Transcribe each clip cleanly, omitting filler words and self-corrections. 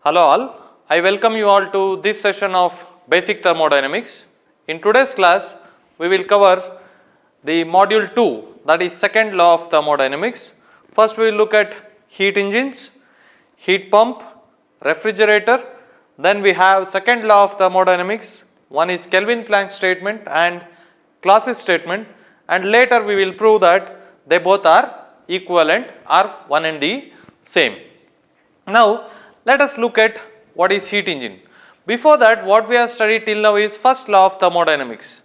Hello all, I welcome you all to this session of Basic Thermodynamics. In today's class, we will cover the module 2, that is second law of thermodynamics. First we will look at heat engines, heat pump, refrigerator. Then we have second law of thermodynamics. One is Kelvin-Planck statement and Clausius statement, and later we will prove that they both are equivalent or one and the same. Now let us look at what is heat engine. Before that, what we have studied till now is first law of thermodynamics.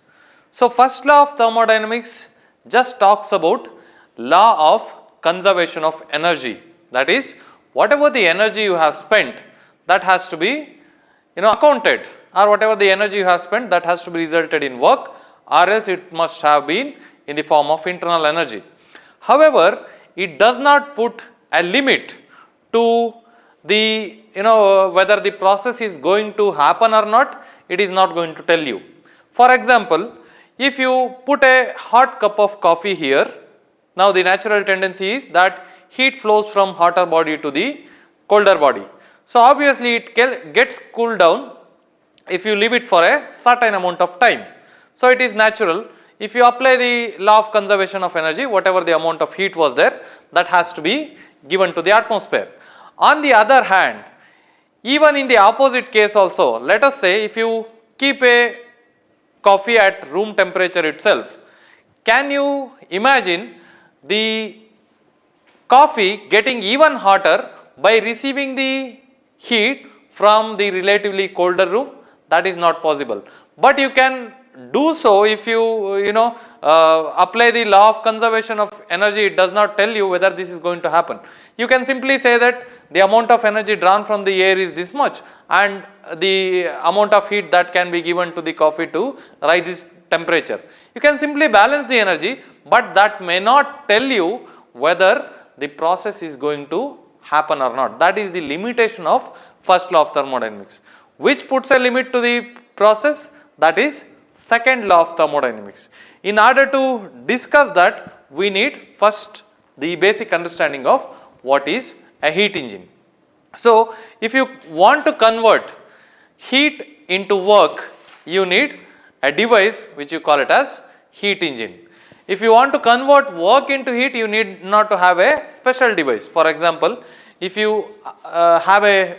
So first law of thermodynamics just talks about law of conservation of energy. That is, whatever the energy you have spent, that has to be accounted, or whatever the energy you have spent, that has to be resulted in work, or else it must have been in the form of internal energy. However, it does not put a limit to the whether the process is going to happen or not. It is not going to tell you. For example, if you put a hot cup of coffee here, now the natural tendency is that heat flows from hotter body to the colder body. So obviously it gets cooled down if you leave it for a certain amount of time. So it is natural. If you apply the law of conservation of energy, whatever the amount of heat was there, that has to be given to the atmosphere. On the other hand, even in the opposite case also, let us say if you keep a coffee at room temperature itself, can you imagine the coffee getting even hotter by receiving the heat from the relatively colder room? That is not possible. But you can do so if you apply the law of conservation of energy. It does not tell you whether this is going to happen. You can simply say that the amount of energy drawn from the air is this much, and the amount of heat that can be given to the coffee to rise this temperature. You can simply balance the energy, but that may not tell you whether the process is going to happen or not. That is the limitation of first law of thermodynamics. Which puts a limit to the process? That is second law of thermodynamics. In order to discuss that, we need first the basic understanding of what is a heat engine. So if you want to convert heat into work, you need a device which you call it as heat engine. If you want to convert work into heat, you need not to have a special device. For example, if you have a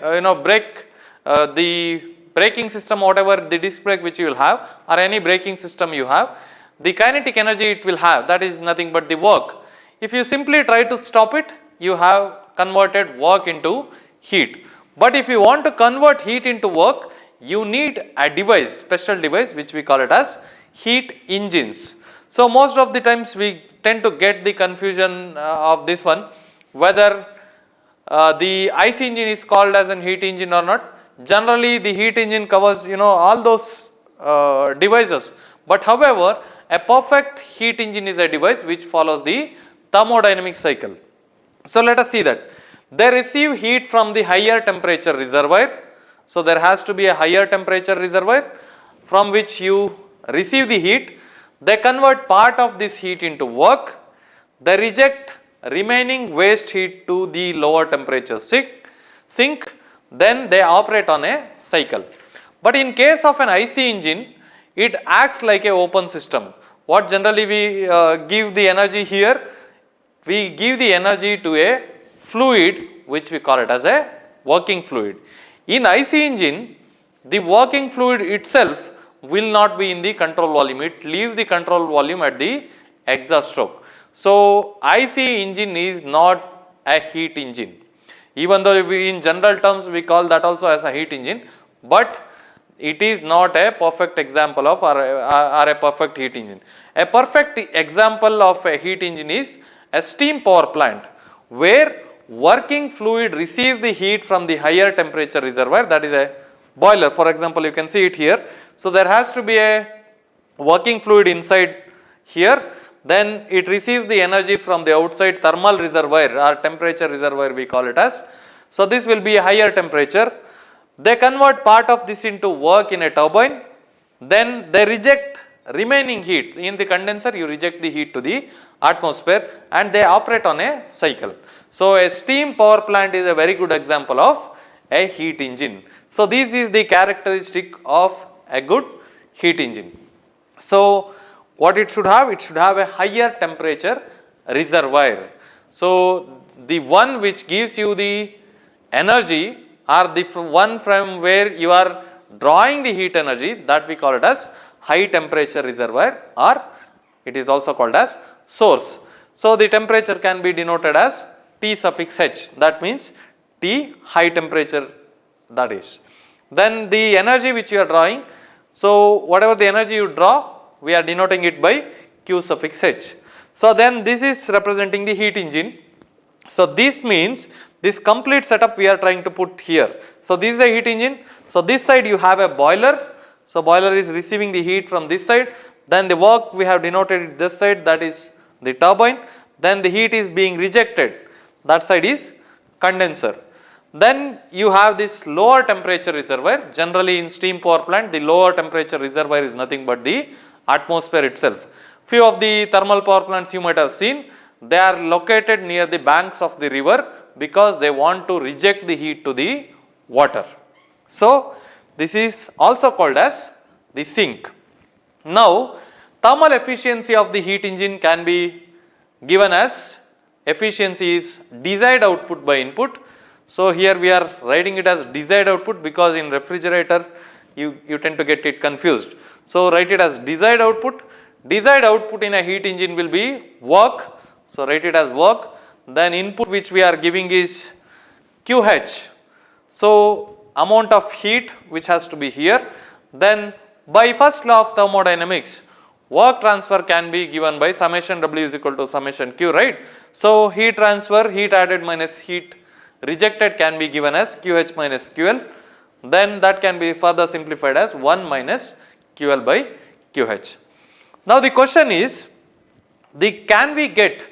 the braking system, whatever the disc brake which you will have, or any braking system you have, the kinetic energy it will have, that is nothing but the work. If you simply try to stop it, you have converted work into heat. But if you want to convert heat into work, you need a device, special device, which we call it as heat engines. So most of the times we tend to get the confusion of this one, whether the IC engine is called as a heat engine or not. Generally the heat engine covers all those devices, but however a perfect heat engine is a device which follows the thermodynamic cycle. So let us see that they receive heat from the higher temperature reservoir. So there has to be a higher temperature reservoir from which you receive the heat. They convert part of this heat into work. They reject remaining waste heat to the lower temperature sink. Then they operate on a cycle. But in case of an IC engine, it acts like an open system. What generally we give the energy here? We give the energy to a fluid which we call it as a working fluid. In IC engine, the working fluid itself will not be in the control volume. It leaves the control volume at the exhaust stroke. So IC engine is not a heat engine. Even though in general terms we call that also as a heat engine, but it is not a perfect example of or a perfect heat engine. A perfect example of a heat engine is a steam power plant, where working fluid receives the heat from the higher temperature reservoir, that is a boiler. For example, you can see it here. So there has to be a working fluid inside here, then it receives the energy from the outside thermal reservoir or temperature reservoir we call it as. So this will be a higher temperature. They convert part of this into work in a turbine, then they reject remaining heat. In the condenser you reject the heat to the atmosphere and they operate on a cycle. So a steam power plant is a very good example of a heat engine. So this is the characteristic of a good heat engine. So what it should have? It should have a higher temperature reservoir. So the one which gives you the energy, or the one from where you are drawing the heat energy, that we call it as high temperature reservoir, or it is also called as source. So the temperature can be denoted as T suffix H, that means T high temperature, that is. Then the energy which you are drawing, so whatever the energy you draw, we are denoting it by Q suffix H. So then this is representing the heat engine. So this means this complete setup we are trying to put here. So this is a heat engine. So this side you have a boiler. So boiler is receiving the heat from this side. Then the work we have denoted it this side, that is the turbine. Then the heat is being rejected. That side is condenser. Then you have this lower temperature reservoir. Generally in steam power plant, the lower temperature reservoir is nothing but the atmosphere itself. Few of the thermal power plants you might have seen, they are located near the banks of the river because they want to reject the heat to the water. So this is also called as the sink. Now thermal efficiency of the heat engine can be given as efficiency is desired output by input. So here we are writing it as desired output because in refrigerator you tend to get it confused. So write it as desired output. Desired output in a heat engine will be work. So write it as work. Then input which we are giving is QH. So amount of heat which has to be here. Then by first law of thermodynamics, work transfer can be given by summation W is equal to summation Q, right? So heat transfer, heat added minus heat rejected can be given as QH minus QL. Then that can be further simplified as 1 minus QL by QH. Now the question is, can we get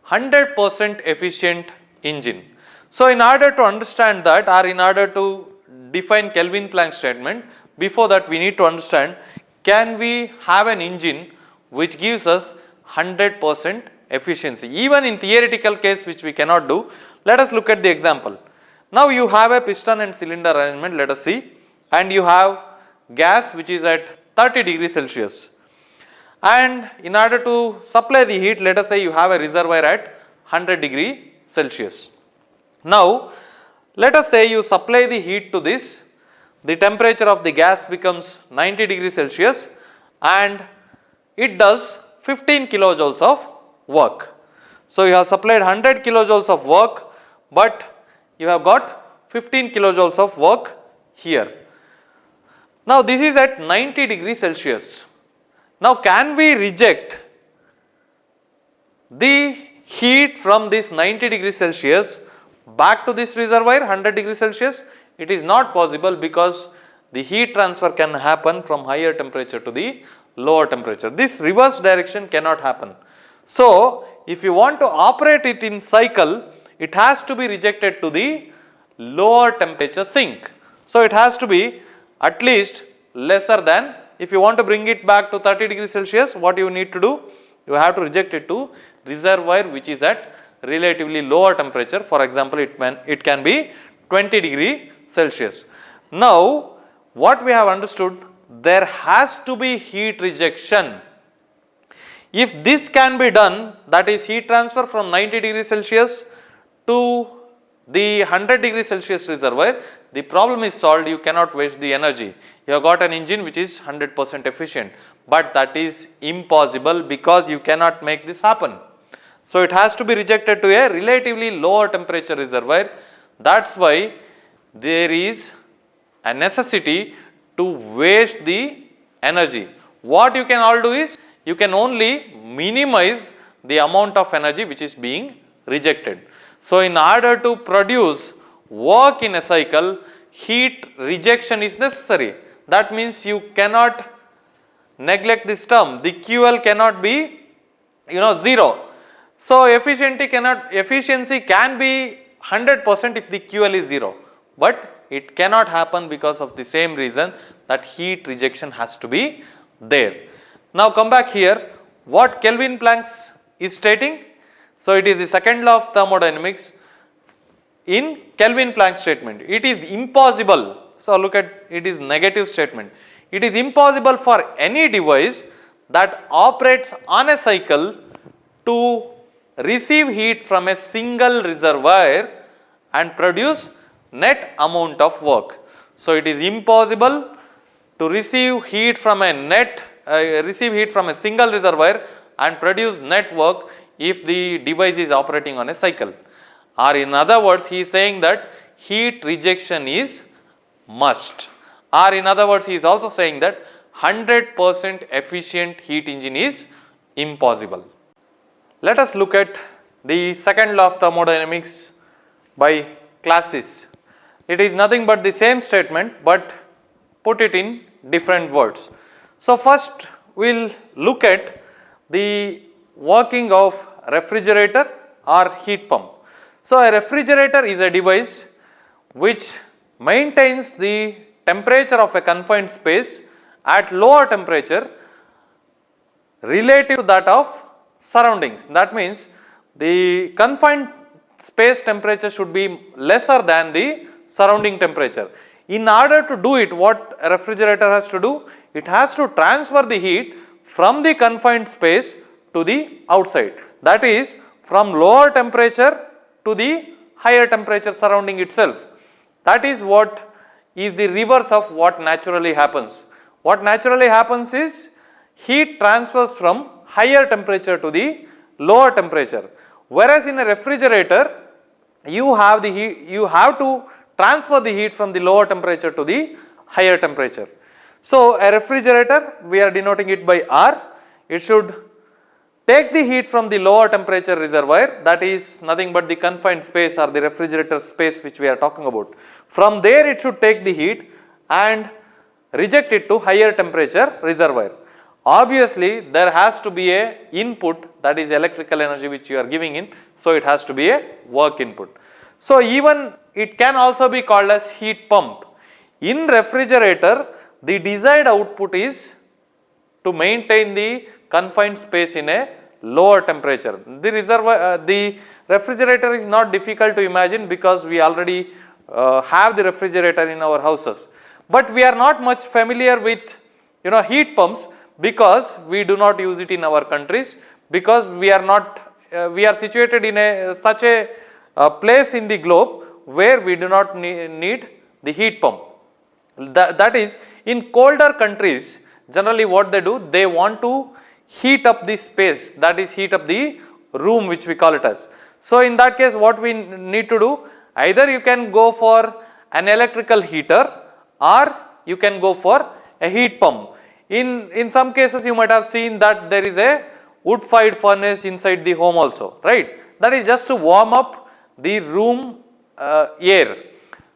100% efficient engine? So in order to understand that, or in order to define Kelvin-Planck statement, before that we need to understand, can we have an engine which gives us 100% efficiency? Even in theoretical case which we cannot do, let us look at the example. Now you have a piston and cylinder arrangement, let us see, and you have gas which is at 30 degrees Celsius. And in order to supply the heat, let us say you have a reservoir at 100 degree Celsius. Now let us say you supply the heat to this, the temperature of the gas becomes 90 degrees Celsius and it does 15 kilojoules of work. So you have supplied 100 kilojoules of work, but you have got 15 kilojoules of work here. Now this is at 90 degrees Celsius. Now can we reject the heat from this 90 degrees Celsius back to this reservoir 100 degrees Celsius? It is not possible because the heat transfer can happen from higher temperature to the lower temperature. This reverse direction cannot happen. So if you want to operate it in cycle, it has to be rejected to the lower temperature sink. So it has to be at least lesser than, if you want to bring it back to 30 degrees Celsius, what you need to do? You have to reject it to reservoir which is at relatively lower temperature. For example, it can be 20 degree Celsius. Now what we have understood, there has to be heat rejection. If this can be done, that is heat transfer from 90 degrees Celsius to the 100 degrees Celsius reservoir, the problem is solved. You cannot waste the energy. You have got an engine which is 100% efficient, but that is impossible because you cannot make this happen. So it has to be rejected to a relatively lower temperature reservoir. That's why there is a necessity to waste the energy. What you can all do is, you can only minimize the amount of energy which is being rejected. So in order to produce work in a cycle, heat rejection is necessary. That means you cannot neglect this term. The QL cannot be 0. So efficiency can be 100% if the QL is 0, but it cannot happen because of the same reason, that heat rejection has to be there. Now come back here, what Kelvin-Planck is stating. So it is the second law of thermodynamics. in Kelvin Planck statement. It is impossible. So look at, it is negative statement. It is impossible for any device that operates on a cycle to receive heat from a single reservoir and produce net amount of work. So it is impossible to receive heat from a single reservoir and produce net work if the device is operating on a cycle. Or in other words, he is saying that heat rejection is must. Or in other words, he is also saying that 100% efficient heat engine is impossible. Let us look at the second law of thermodynamics by classes. It is nothing but the same statement but put it in different words. So first we will look at the working of refrigerator or heat pump. So a refrigerator is a device which maintains the temperature of a confined space at lower temperature relative to that of surroundings. That means the confined space temperature should be lesser than the surrounding temperature. In order to do it, what a refrigerator has to do? It has to transfer the heat from the confined space to the outside. That is, from lower temperature to the higher temperature surrounding itself. That is what is the reverse of what naturally happens. What naturally happens is heat transfers from higher temperature to the lower temperature. Whereas in a refrigerator, you have to transfer the heat from the lower temperature to the higher temperature. So a refrigerator, we are denoting it by R. It should take the heat from the lower temperature reservoir, that is nothing but the confined space or the refrigerator space which we are talking about. From there it should take the heat and reject it to higher temperature reservoir. Obviously there has to be a input, that is electrical energy which you are giving in, so it has to be a work input. So even it can also be called as heat pump. In refrigerator, the desired output is to maintain the confined space in a lower temperature. The refrigerator is not difficult to imagine because we already have the refrigerator in our houses. But we are not much familiar with heat pumps because we do not use it in our countries, because we are situated in such a place in the globe where we do not need the heat pump. That is, in colder countries, generally what they do, they want to heat up the space, that is heat up the room which we call it as. So in that case what we need to do, either you can go for an electrical heater or you can go for a heat pump. In some cases you might have seen that there is a wood fired furnace inside the home also, right? That is just to warm up the room air.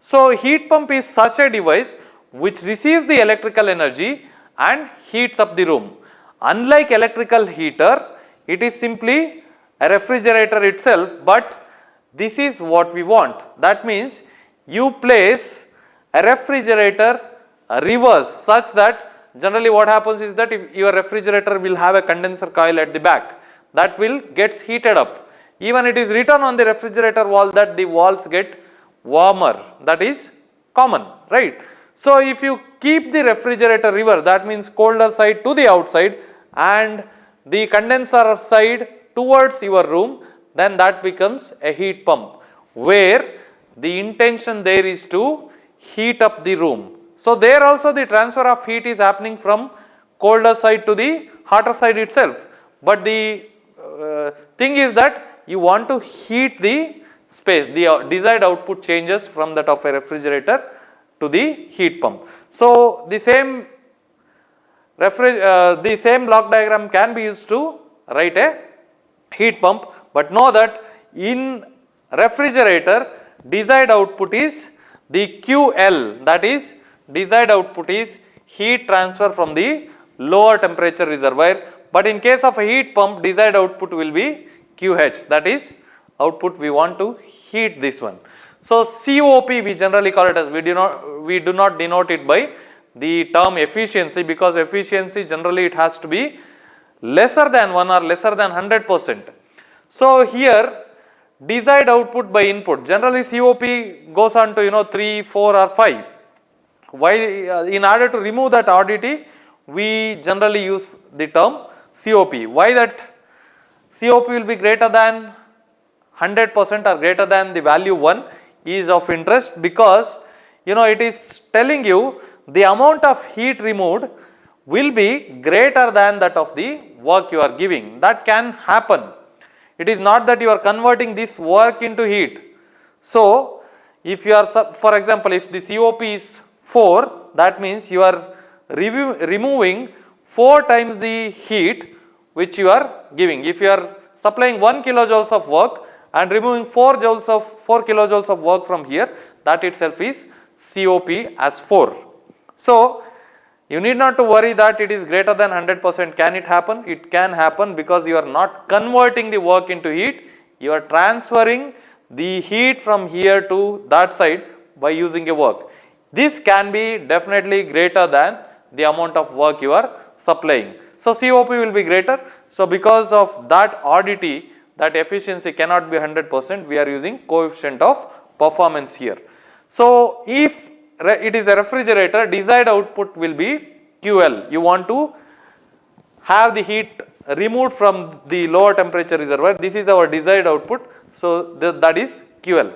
So heat pump is such a device which receives the electrical energy and heats up the room. Unlike electrical heater, it is simply a refrigerator itself, but this is what we want. That means you place a refrigerator reverse such that generally what happens is that if your refrigerator will have a condenser coil at the back, that will gets heated up. Even it is written on the refrigerator wall that the walls get warmer, that is common, right? So if you keep the refrigerator reverse, that means colder side to the outside and the condenser side towards your room, then that becomes a heat pump where the intention there is to heat up the room. So there also the transfer of heat is happening from colder side to the hotter side itself, but the thing is that you want to heat the space, the desired output changes from that of a refrigerator to the heat pump. So the same block diagram can be used to write a heat pump, but know that in refrigerator desired output is the QL, that is desired output is heat transfer from the lower temperature reservoir, but in case of a heat pump desired output will be QH, that is output we want to heat this one. So COP we generally call it as, we do not denote it by the term efficiency, because efficiency generally it has to be lesser than 1 or lesser than 100%. So here desired output by input. Generally COP goes on to 3, 4 or 5. Why? In order to remove that oddity, we generally use the term COP. Why that COP will be greater than 100% or greater than the value 1 is of interest, because it is telling you the amount of heat removed will be greater than that of the work you are giving. That can happen. It is not that you are converting this work into heat. So, if you are, for example, if the COP is 4, that means you are removing 4 times the heat which you are giving. If you are supplying 1 kilojoules of work and removing 4 kilojoules of work from here, that itself is COP as 4. So, you need not to worry that it is greater than 100%. Can it happen? It can happen, because you are not converting the work into heat. You are transferring the heat from here to that side by using a work. This can be definitely greater than the amount of work you are supplying. So, COP will be greater. So, because of that oddity, that efficiency cannot be 100%, we are using coefficient of performance here. So, if it is a refrigerator, desired output will be QL. You want to have the heat removed from the lower temperature reservoir. This is our desired output. So, that is QL.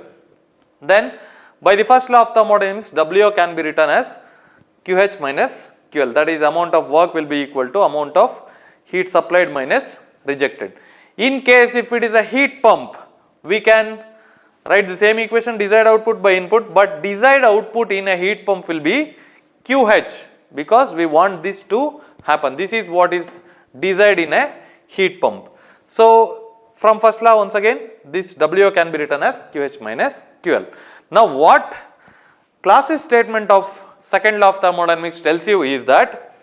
Then by the first law of thermodynamics, WO can be written as QH minus QL. That is, amount of work will be equal to amount of heat supplied minus rejected. In case if it is a heat pump, we can write the same equation, desired output by input, but desired output in a heat pump will be QH, because we want this to happen. This is what is desired in a heat pump. So, from first law, once again, this WO can be written as QH minus QL. Now, what Clausius statement of second law of thermodynamics tells you is that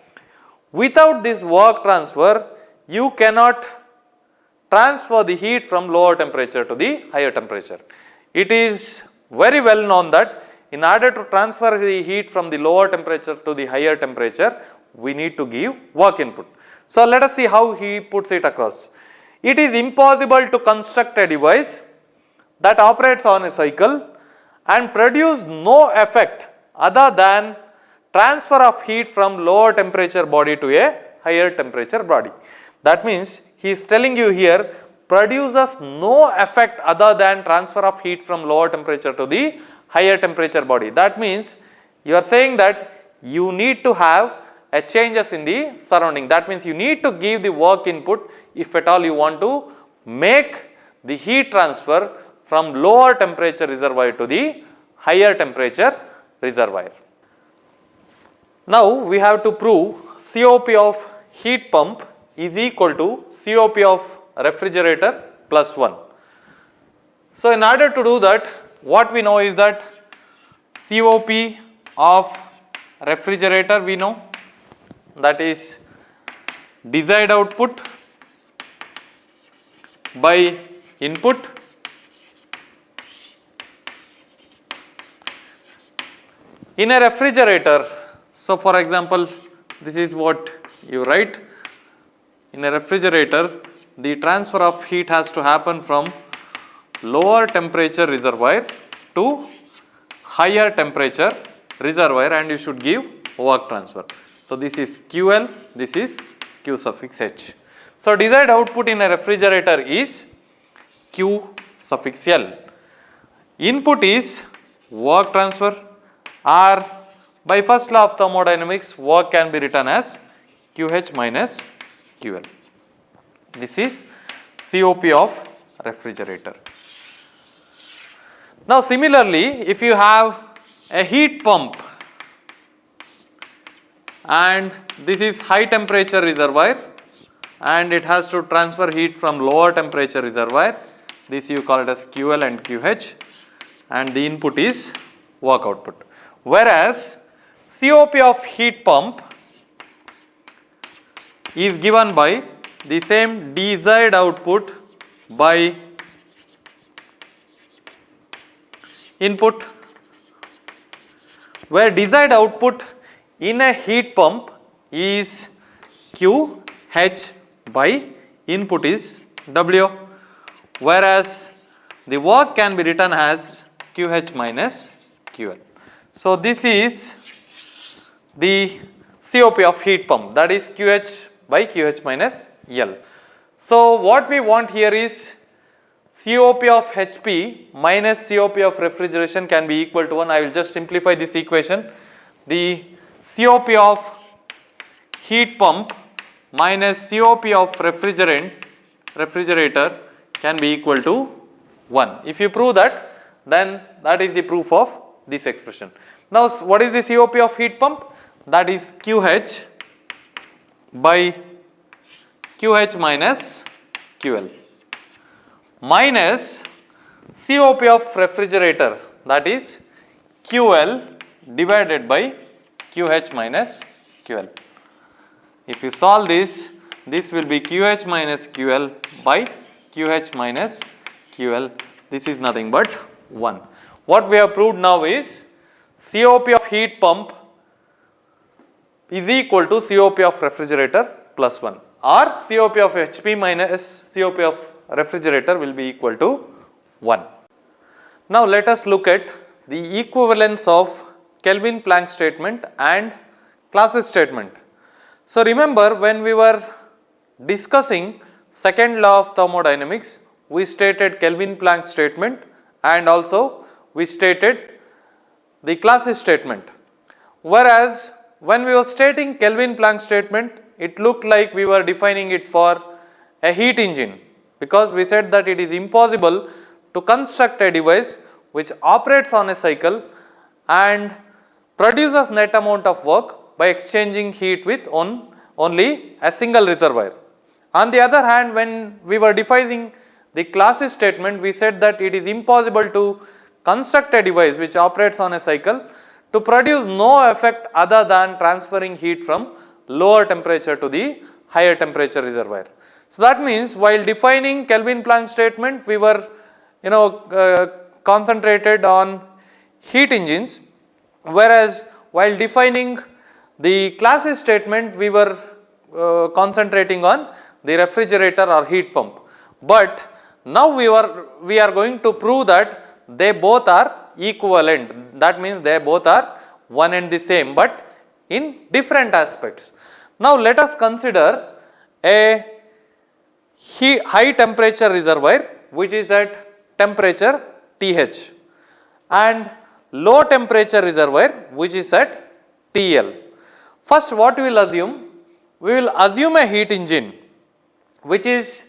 without this work transfer, you cannot transfer the heat from lower temperature to the higher temperature. It is very well known that in order to transfer the heat from the lower temperature to the higher temperature, we need to give work input. So, let us see how he puts it across. It is impossible to construct a device that operates on a cycle and produce no effect other than transfer of heat from lower temperature body to a higher temperature body. That means he is telling you here, produces no effect other than transfer of heat from lower temperature to the higher temperature body. That means you are saying that you need to have a changes in the surrounding. That means you need to give the work input if at all you want to make the heat transfer from lower temperature reservoir to the higher temperature reservoir. Now, we have to prove COP of heat pump is equal to COP of refrigerator plus 1. So, in order to do that, what we know is that COP of refrigerator we know, that is desired output by input in a refrigerator. So, for example, this is what you write. In a refrigerator, the transfer of heat has to happen from lower temperature reservoir to higher temperature reservoir, and you should give work transfer. So, this is QL, this is Q suffix H. So, desired output in a refrigerator is Q suffix L. Input is work transfer, or by first law of thermodynamics, work can be written as QH minus QL. This is COP of refrigerator. Now, similarly, if you have a heat pump and this is high temperature reservoir and it has to transfer heat from lower temperature reservoir, this you call it as QL and QH, and the input is work output. Whereas COP of heat pump is given by the same desired output by input, where desired output in a heat pump is QH by input is W, whereas the work can be written as QH minus QL. So this is the COP of heat pump, that is QH by QH minus L. So what we want here is COP of HP minus COP of refrigeration can be equal to 1. I will just simplify this equation. The COP of heat pump minus COP of refrigerator can be equal to 1. If you prove that, then that is the proof of this expression. Now what is the COP of heat pump? That is QH by QH minus QL minus COP of refrigerator, that is QL divided by QH minus QL. If you solve this, this will be QH minus QL by QH minus QL. This is nothing but 1. What we have proved now is COP of heat pump is equal to COP of refrigerator plus 1, or COP of HP minus COP of refrigerator will be equal to 1. Now let us look at the equivalence of Kelvin-Planck statement and Clausius statement. So remember, when we were discussing second law of thermodynamics, we stated Kelvin-Planck statement and also we stated the Clausius statement. Whereas when we were stating Kelvin-Planck statement, it looked like we were defining it for a heat engine, because we said that it is impossible to construct a device which operates on a cycle and produces net amount of work by exchanging heat with only a single reservoir. On the other hand, when we were defining the Clausius statement, we said that it is impossible to construct a device which operates on a cycle to produce no effect other than transferring heat from lower temperature to the higher temperature reservoir. So that means while defining Kelvin-Planck statement, we were concentrated on heat engines, whereas while defining the Clausius statement, we were concentrating on the refrigerator or heat pump. But now we are going to prove that they both are equivalent. That means they both are one and the same, but in different aspects. Now let us consider a high temperature reservoir which is at temperature TH and low temperature reservoir which is at TL. First, what we will assume? We will assume a heat engine which is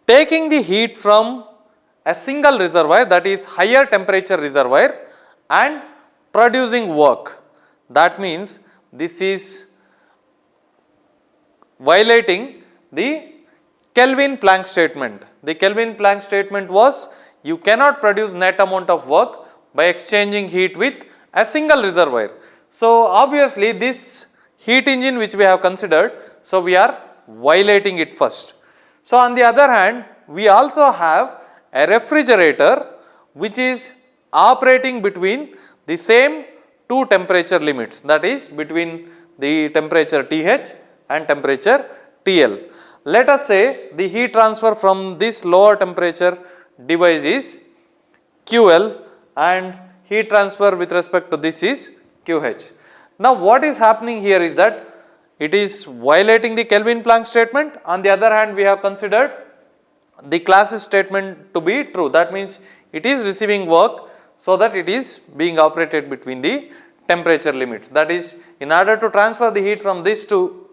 taking the heat from a single reservoir, that is higher temperature reservoir, and producing work. That means this is violating the Kelvin-Planck statement. The Kelvin-Planck statement was you cannot produce net amount of work by exchanging heat with a single reservoir. So obviously this heat engine which we have considered, so we are violating it first. So on the other hand, we also have a refrigerator which is operating between the same two temperature limits, that is between the temperature TH and temperature TL. Let us say the heat transfer from this lower temperature device is QL and heat transfer with respect to this is QH. Now what is happening here is that it is violating the Kelvin-Planck statement. On the other hand, we have considered the Clausius statement to be true. That means it is receiving work so that it is being operated between the temperature limits. That is, in order to transfer the heat from this to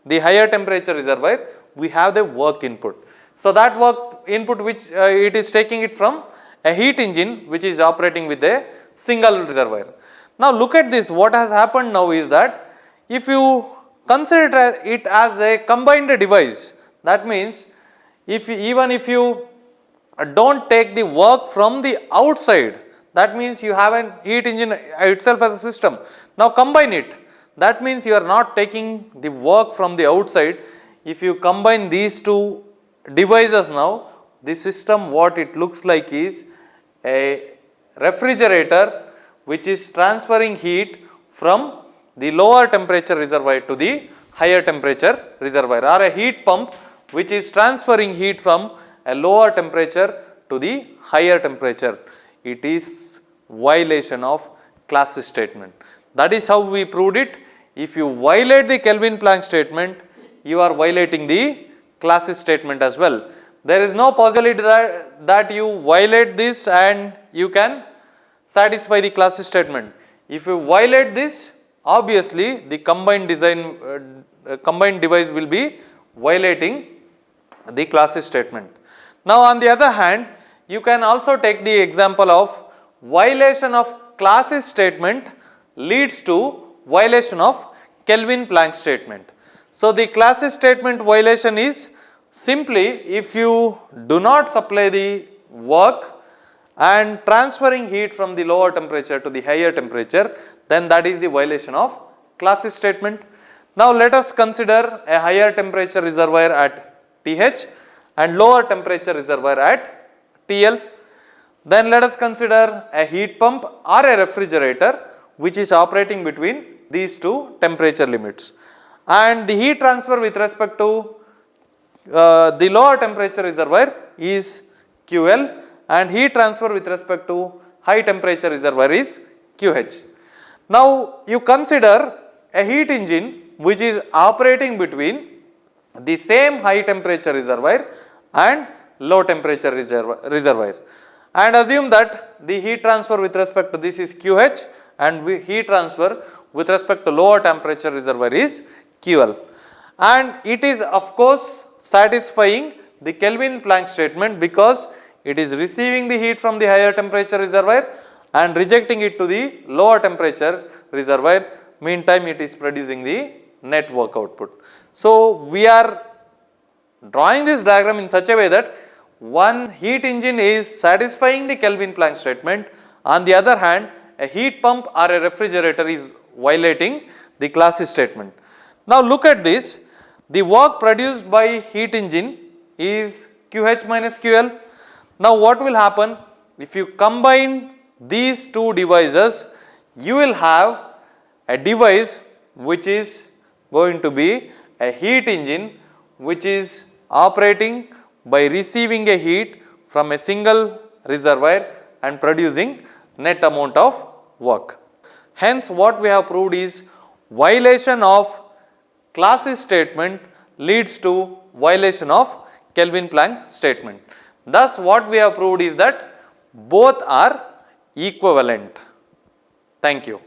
the higher temperature reservoir, we have the work input. So that work input which it is taking it from a heat engine which is operating with a single reservoir. Now look at this. What has happened now is that if you consider it as a combined device, that means even if you don't take the work from the outside, that means you have a heat engine itself as a system. Now combine it. That means you are not taking the work from the outside. If you combine these two devices now, the system what it looks like is a refrigerator which is transferring heat from the lower temperature reservoir to the higher temperature reservoir, or a heat pump which is transferring heat from a lower temperature to the higher temperature, it is violation of Class's statement. That is how we proved it. If you violate the Kelvin-Planck statement, you are violating the Class's statement as well. There is no possibility that you violate this and you can satisfy the Class's statement. If you violate this, obviously the combined device will be violating the Class's statement. Now on the other hand, you can also take the example of violation of Class's statement leads to violation of Kelvin-Planck statement. So the Class's statement violation is simply if you do not supply the work and transferring heat from the lower temperature to the higher temperature, then that is the violation of Class's statement. Now let us consider a higher temperature reservoir at TH and lower temperature reservoir at TL. Then let us consider a heat pump or a refrigerator which is operating between these two temperature limits, and the heat transfer with respect to the lower temperature reservoir is QL and heat transfer with respect to high temperature reservoir is QH. Now you consider a heat engine which is operating between the same high temperature reservoir and low temperature reservoir, and assume that the heat transfer with respect to this is QH and heat transfer with respect to lower temperature reservoir is QL, and it is of course satisfying the Kelvin-Planck statement because it is receiving the heat from the higher temperature reservoir and rejecting it to the lower temperature reservoir. Meantime, it is producing the net work output. So we are drawing this diagram in such a way that one heat engine is satisfying the Kelvin-Planck statement, on the other hand a heat pump or a refrigerator is violating the Class's statement. Now look at this, the work produced by heat engine is QH minus QL. Now what will happen if you combine these two devices? You will have a device which is going to be a heat engine which is operating by receiving a heat from a single reservoir and producing net amount of work. Hence what we have proved is violation of Class's statement leads to violation of Kelvin-Planck statement. Thus what we have proved is that both are equivalent. Thank you.